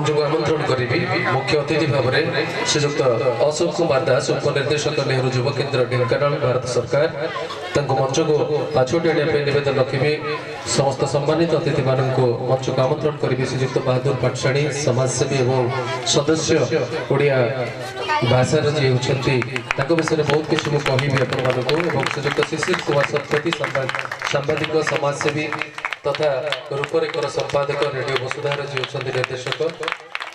मंच को आमंत्रण करी मुख्य अतिथि भाव में श्रीजुक्त अशोक कुमार दास उपनिर्देशक नेहरू युव केन्द्र ढेंकानाल भारत सरकार मंच को पाछोटी आने नवेदन रखी समस्त सम्मानित अतिथि मान मंच को आमंत्रण करी श्रीजुक्त बहादुर पाठशाणी समाजसेवी और सदस्य ओडिया भाषार जी होती विषय में बहुत किसी कहबी आपको श्रीजुक्त शिशिर कुमार शतपथी सांबादिक समाजसेवी तथा रूपरेखर संपादक रेडियो वसुधार जी अच्छा निर्देशक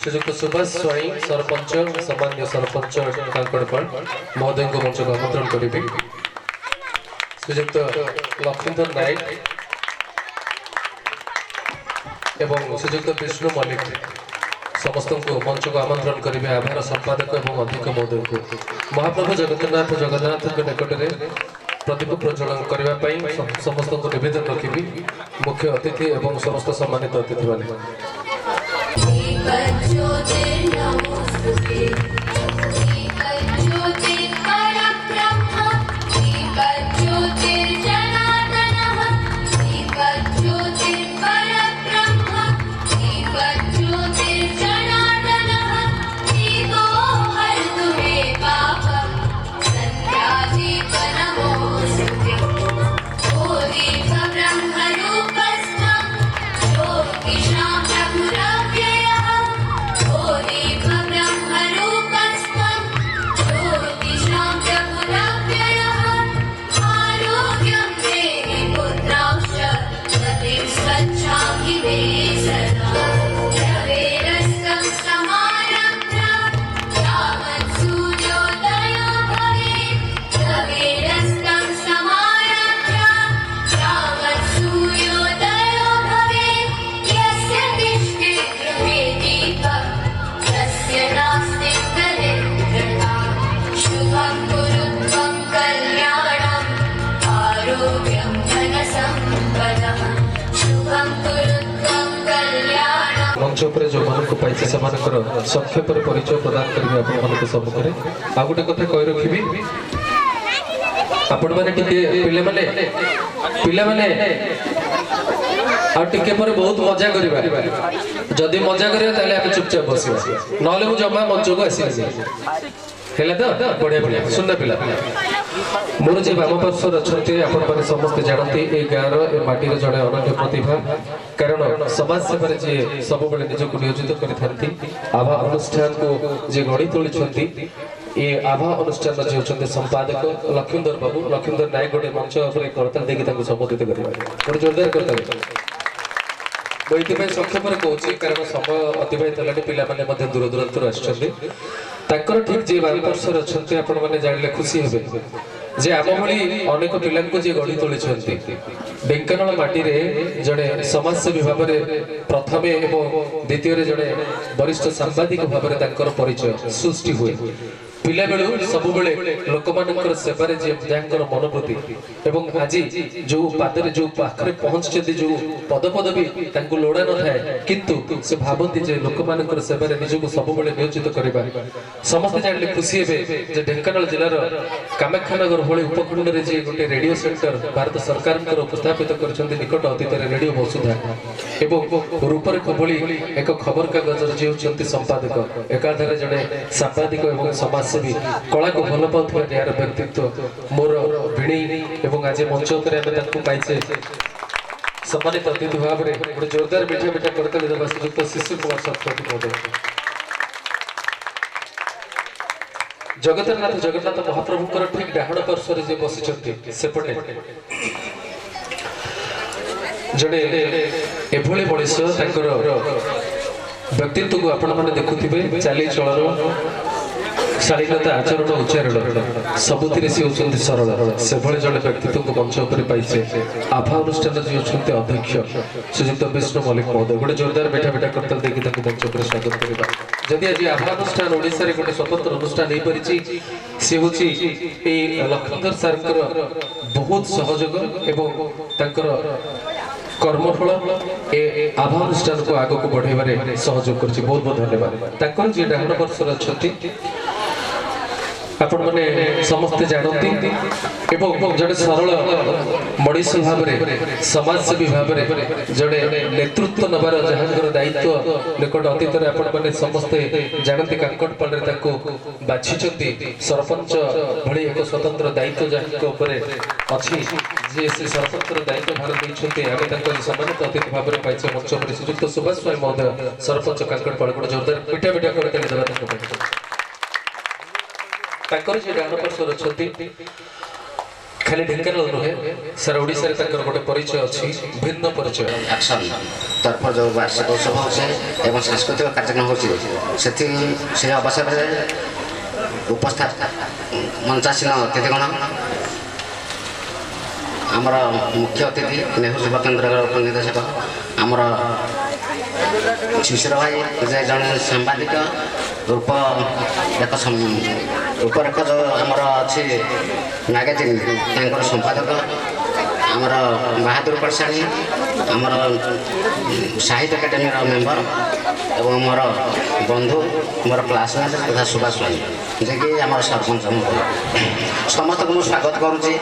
श्रीजुक्त सुभाष स्वाई सरपंच सामान्य सरपंच कांकड़पाड़ महोदय को मंच को आमंत्रण करी श्रीजुक्त लक्ष्मीधर नायक एवं श्रीजुक्त विष्णु मल्लिक समस्त को मंच को आमंत्रण करेंगे आभार संपादक और अध्यक्ष महोदय को महाप्रभु जगन्नाथ निकट में प्रदीप प्रज्वलन करने समस्त को निवेदन रखी मुख्य अतिथि और समस्त सम्मानित अतिथि मैंने मंच पर जो मान को पाइसे संक्षेप परिचय प्रदान करेंगे आप सम्मुखें आ गोटे कथा कही रखी आपण मैंने टिके पर बहुत मजा करवा जदि मजा करें चुपचाप बस ना जमा मंच को आसी तो बढ़िया बढ़िया सुंदर पिला मोर जे बाम पार्श्वर अच्छे आपण समस्ते जानते ये गाँव माटी जड़े अनन्य प्रतिभा कारण समाज सेवा जी सब निजक नियोजित करती आभा अनुष्ठान को जे गढ़ी तोली ये आभा अनुष्ठान जी होते संपादक लक्ष्मीधर बाबू लक्ष्मीधर नायक गोटे मंच करताल देखिए संबोधित कर जोरदार करता मुझे संक्षेप कौन कारण समय अतिबाहित है दूर दूरांतर आसर ठीक जी बाम पार्श्वर अच्छे आपण मैंने जाने खुशी हे जे आम भली अनेक पिला जी गढ़ी तोली ढेंकानाल माटी जड़े समाजसेवी भाव में प्रथम एवं द्वितीय जड़े वरिष्ठ सांबादिक भाव में परिचय सृष्टि हुए पिला बेलू सब लोक मान सेवार जहाँ मनोवृत्ति एवं आज जो पादरे जो पाखे पहुंचते जो पद पदवी लोड़ा न थाए किंतु से भावती जे लोक मान सेवार निजक सब नियोजित करवा समस्ते जानले खुशी हे ढेंकानाल जिलार कामाख्यानगर भली उपखंड में जी गोटे रेडियो सेंटर भारत सरकार उपस्थापित कर निकट अतीत रेडियो वसुधा एवं रूपरेख भली एक खबर कागजर जी होती संपादक एकाधारे जड़े सांबादिक और समाज कला को भल पाउथुवा यार व्यक्तित्व मोर भिणी एवं आज मंच पर पाइचे सम्मानित अतिथि भाव में गोटे जोरदार मीठा मीठा करताली देवा श्रीजुक्त शिशिर कुमार शतपथी महोदय जगन्नाथ महाप्रभुकर ठीक डाहाण पार्श्वर जे बसी सेपटे जड़े एभली मनीष व्यक्तित्व को आपण मैंने देखुथिबे चाली चलन शालीनता आचरण उच्चारण सबुति सी होती सरल से भले जड़े व्यक्तित्व को मंच पर पाइसे आभा अनुष्ठान जी अच्छा अध्यक्ष श्रीजुक्त विष्णु मल्लिक महोदय गोटे जोरदार बैठा बैठा करताल देखिए मंच पर स्वागत करवा जदि आज आभा अनुष्ठान ओडिशा गोटे स्वतंत्र अनुष्ठान हो पारी सी हूँ लक्ष्मीधर सार बहुत सहयोग एवं कर्मफल ए आभा अनुष्ठान को आग को बढ़ाइबार सहयोग कर बहुत बहुत धन्यवाद जी डाहाण पार्श्वर अच्छा आपण मैंने समस्ते जानती एवं जड़े सरल मनीष भाव में समाजसेवी भाव में जड़े नेतृत्व नबार जहां दायित्व निकट अतीत मैंने समस्ते जानती कांकटपाल बाछी सरपंच भली एक स्वतंत्र दायित्व जहाँ अच्छी जे से स्वतंत्र दायित्व भार देते आम सम्मानित अतिथि भाव में पाइचे मंच पर श्रीजुक्त सुभाष स्वाई महोदय सरपंच कांकटपाल गोटे जोरदार मिठा मिठा कर ताकर जे डाण पार्श्वर अछंती खाली ढेंकानाल नुहे सारा ओडिसा रे ताकर गोटे परिचय अछि भिन्न परिचय एक्शन तरफ जो वार्षिक उत्सव होचे एवं सांस्कृतिक कार्यक्रम होचे सेथि से अवसर रे उपस्थित मंचासीन अतिथिगण आमर मुख्य अतिथि नेहरू सेवा केन्द्र उपनिर्देशक आमर शिशिर भाई जे जन सांबादिक रूप एक रूपरेख जो आमर अच्छी मैगजीन तांकर संपादक आमर बहादुर परसाणी आमर साहित्य एकाडेमी मेम्बर एवं मोर बंधु मोर क्लासमेट तथा सुभाष भाई जे कि आमर सरपंच समस्त को स्वागत करुच्ची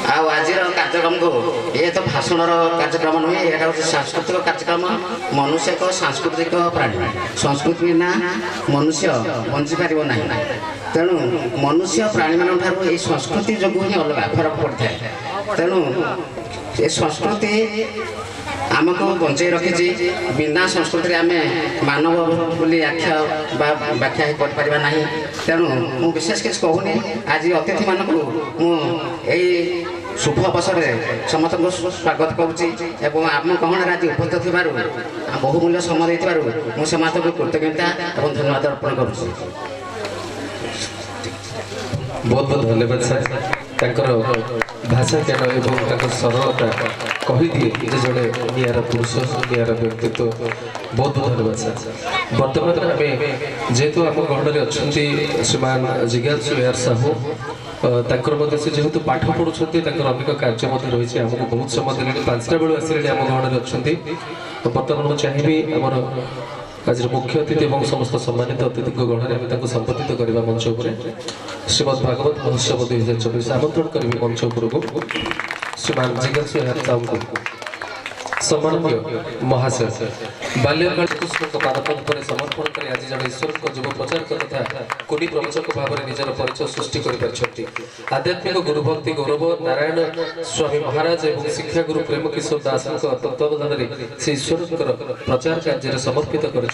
आज कार्यक्रम को ये तो भाषण कार्यक्रम नुहे यहाँ हूँ सांस्कृतिक कार्यक्रम मनुष्य एक सांस्कृतिक प्राणी संस्कृति बिना मनुष्य बंची पार ना तेणु मनुष्य प्राणी मान ये संस्कृति जो ही अलग फरक पड़ता है तेणु ये संस्कृति आमको बंचाई रखी बिना संस्कृति आम मानव बोली आख्या व्याख्या कर ना तेणु मु विशेष किसी कहूनी आज अतिथि मानक मुझे शुभ अवसर में समस्त को स्वागत करुच्ची एवं आम कहना आज उपस्थित थी बहुमूल्य समय देते मुझे को कृतज्ञता और धन्यवाद अर्पण करुच्ची। बहुत बहुत धन्यवाद सर भाषा ज्ञान एवं सरलता कहीदिए जे जड़े निरा पुरुष निरा व्यक्तित्व बहुत बहुत धन्यवाद सर। बर्तमान आम जेहेतु आम गहन अच्छा श्रीमान जिज्ञासु यार साहू से जेहेतु पाठ पढ़ुंट अनेक कार्य रही आमको बहुत समय देने 5टा बेलू आसिले आम गहन अच्छा बर्तमान मुझे चाहिए आमर आज मुख्य अतिथि और समस्त सम्मानित अतिथि गण संबोधित करने मंच उपर श्रीमद भागवत महोत्सव 2024 आमंत्रण करेंगे मंच उपरको श्रीमान जिज्ञासु साहू को सम्माननीय महाशय बाल्यकाल कृष्ण पादपद पर समर्पण कर आज जन ईश्वर जुव प्रचारक तथा कुनी प्रवचक भाव में निजर परिचय सृष्टि कर आध्यात्मिक गुरुभक्ति गौरव नारायण स्वामी महाराज और शिक्षा गुरु प्रेम किशोर दास तत्वावधान में से ईश्वर प्रचार कार्य समर्पित कर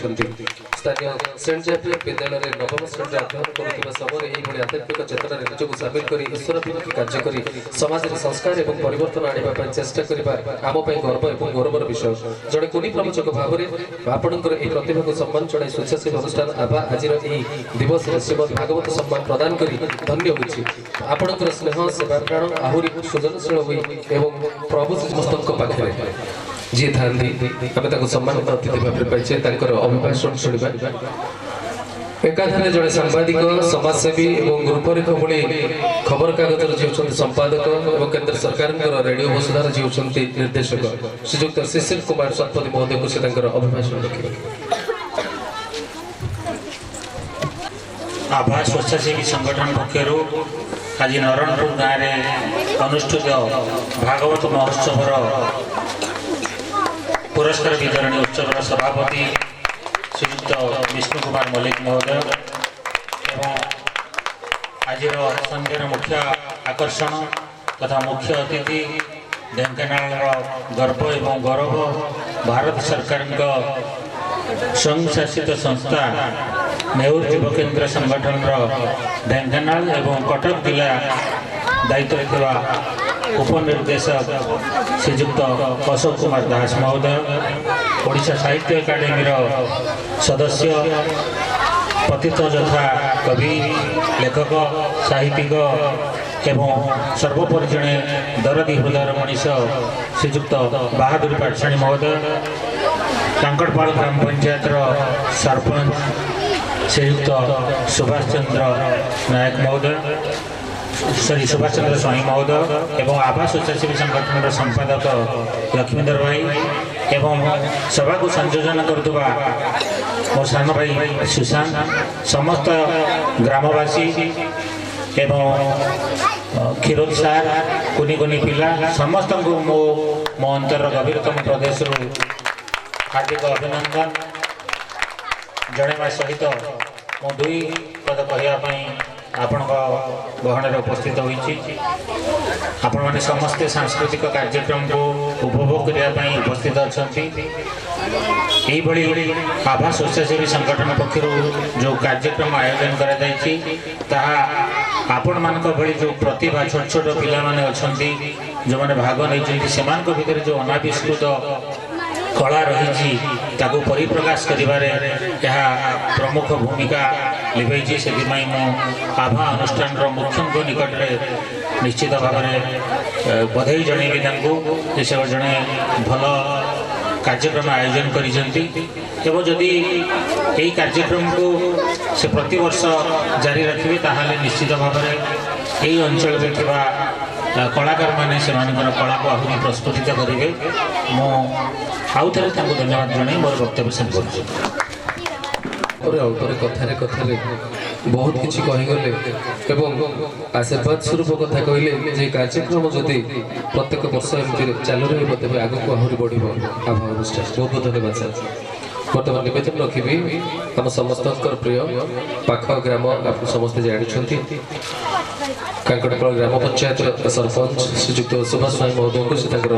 स्थानीय सेंट जैफियर विद्यालय नवम श्रेणी अध्ययन कर समय यह आध्यात्मिक चेतना निजक सामिल कर ईश्वरभिमुखी कार्य कर समाज में संस्कार और परिवर्तन आने चेष्टा करने आम गर्व और गौरवर विषय जड़े कुनी प्रवचक भाव में आपणकर यह प्रतिभा को सम्मान जड़ाई स्वेच्छासेवी अनुष्ठान आभा आज दिवस श्रीमद भागवत सम्मान प्रदान कर धन्य होगी आपणकर स्नेह सेवा प्राण आहरी सृजनशील एवं प्रभु समस्त पाखे जी था आम सम्मानित अतिथि भाव में पाइचे अभिभाषण शुणा एकाधारे जड़े सांबादिक समाजसेवी और रूपरेख भली खबर कागजर जी संपादक और केंद्र सरकार रेडियो वसुधार जी निर्देशक श्रीजुक्त शिशिर कुमार शतपथी महोदय को से अभिभाषण रखिए। आभा स्वेच्छासेवी संगठन पक्षर आज नरणपुर गाँव में अनुष्ठित भागवत महोत्सव पुरस्कार वितरण उत्सव सभापति श्रीयुक्त विष्णु कुमार मल्लिक महोदय एवं आज संध्यार मुख्य आकर्षण तथा मुख्य अतिथि ढेंकानाल गर्व एवं गौरव भारत सरकार स्वयं शासित संस्था नेहरू युव केन्द्र संगठन ढेंकानाल एवं कटक जिला दायित्व उपनिर्देशक श्रीजुक्त अशोक कुमार दास महोदय ओडिशा साहित्य एकाडेमी सदस्य पतित यथा कवि लेखक साहित्यिक एवं सर्वोपरि जड़े दरदी हृदय मनीष श्रीजुक्त बहादुर पाठशाणी महोदय कांकटपाल ग्राम पंचायत सरपंच श्रीयुक्त सुभाष चंद्र नायक महोदय श्री सुभाष चंद्र स्वाई महोदय एवं आभा स्वेच्छासेवी संगठन संपादक लक्ष्मीधर भाई एवं सभा को संयोजन करुवा मो सान भाई सुशांत समस्त ग्रामवासी ଏବଂ କ୍ଷୀରୋଦ ସାର୍ କୁନି କୁନି ପିଲା ସମସ୍ତଙ୍କୁ ମୋ ଅନ୍ତରର ଗଭୀରତମ ପ୍ରଦେଶରୁ ହାର୍ଦ୍ଦିକ ଅଭିନନ୍ଦନ ଜଣାଇବା ସହିତ ମୁଁ ଦୁଇ ପଦ କହିବା ପାଇଁ ଆପଣଙ୍କ ଗହଣରେ ଉପସ୍ଥିତ ହୋଇଛି। ଆପଣମାନେ ସମସ୍ତେ ସାଂସ୍କୃତିକ କାର୍ଯ୍ୟକ୍ରମକୁ ଉପଭୋଗ କରିବା ପାଇଁ ଉପସ୍ଥିତ ଅଛନ୍ତି। ଏହିଭଳି ଆଭା ସ୍ୱେଚ୍ଛାସେବୀ ସଂଗଠନ ପକ୍ଷରୁ ଯେଉଁ କାର୍ଯ୍ୟକ୍ରମ ଆୟୋଜନ କରାଯାଇଛି ତାହା ଆପଣମାନଙ୍କ ଭଳି ଯେଉଁ ପ୍ରତିଭା ଛୋଟ ଛୋଟ ପିଲାମାନେ ଅଛନ୍ତି ଯେଉଁମାନେ ଭାଗ ନେଇଛନ୍ତି ସେମାନଙ୍କ ଭିତରେ ଯେଉଁ ଅନାବିଷ୍କୃତ କଳା ରହିଛି ତାକୁ ପରିପ୍ରକାଶ କରିବାରେ ଏହା ପ୍ରମୁଖ ଭୂମିକା ଲିଭେଇଛି। ସେଥିପାଇଁ ମୁଁ ଆଭା ଅନୁଷ୍ଠାନର ମୁଖ୍ୟଙ୍କ ନିକଟରେ ନିଶ୍ଚିତ ଭାବରେ ବଧେଇ ଜଣାଇବି ତାଙ୍କୁ ଯେ ସେ ଜଣେ ଭଲ କାର୍ଯ୍ୟକ୍ରମ ଆୟୋଜନ କରିଛନ୍ତି ଏବଂ ଯଦି ଏହି କାର୍ଯ୍ୟକ୍ରମକୁ ସେ ପ୍ରତିବର୍ଷ ଜାରି ରଖିବେ ତାହେଲେ ନିଶ୍ଚିତ ଭାବରେ ଏହି ଅଞ୍ଚଳରେ ଥିବା କଳାକାରମାନେ ସେମାନଙ୍କର କଳାକୁ ଆହୁରି ପ୍ରସ୍ଫୁଟିତ କରିବେ। ମୁଁ ଆଉ ଥରେ ତାଙ୍କୁ ଧନ୍ୟବାଦ ଜଣାଇ ମୋର ବକ୍ତବ୍ୟ ଶେଷ କରୁଛି। ଅଳ୍ପରେ କଥାରେ କଥାରେ ବହୁତ କିଛି କହିଗଲେ ଏବଂ ଆଶୀର୍ବାଦ ସ୍ୱରୂପ କଥା କହିଲେ ଯେ କାର୍ଯ୍ୟକ୍ରମ ଯଦି ପ୍ରତ୍ୟେକ ବର୍ଷ ଏମିତି ଚାଲୁ ରହିବ ତେବେ ଆଗକୁ ଆହୁରି ବଢ଼ିବ ଆଭା ଅନୁଷ୍ଠାନ। ବହୁତ ବହୁତ ଧନ୍ୟବାଦ ସାର୍। ବର୍ତ୍ତମାନ ନିବେଦନ ରଖିବି ଆମ ସମସ୍ତଙ୍କର ପ୍ରିୟ ପାଖ ଗ୍ରାମ ଆପଣ ସମସ୍ତେ ଜାଣିଛନ୍ତି କାଙ୍କଡ଼ପଳ ଗ୍ରାମ ପଞ୍ଚାୟତର ସରପଞ୍ଚ ଶ୍ରୀଯୁକ୍ତ ସୁଭାଷ ସ୍ୱାଇଁ ମହୋଦୟଙ୍କୁ ସେ ତାଙ୍କର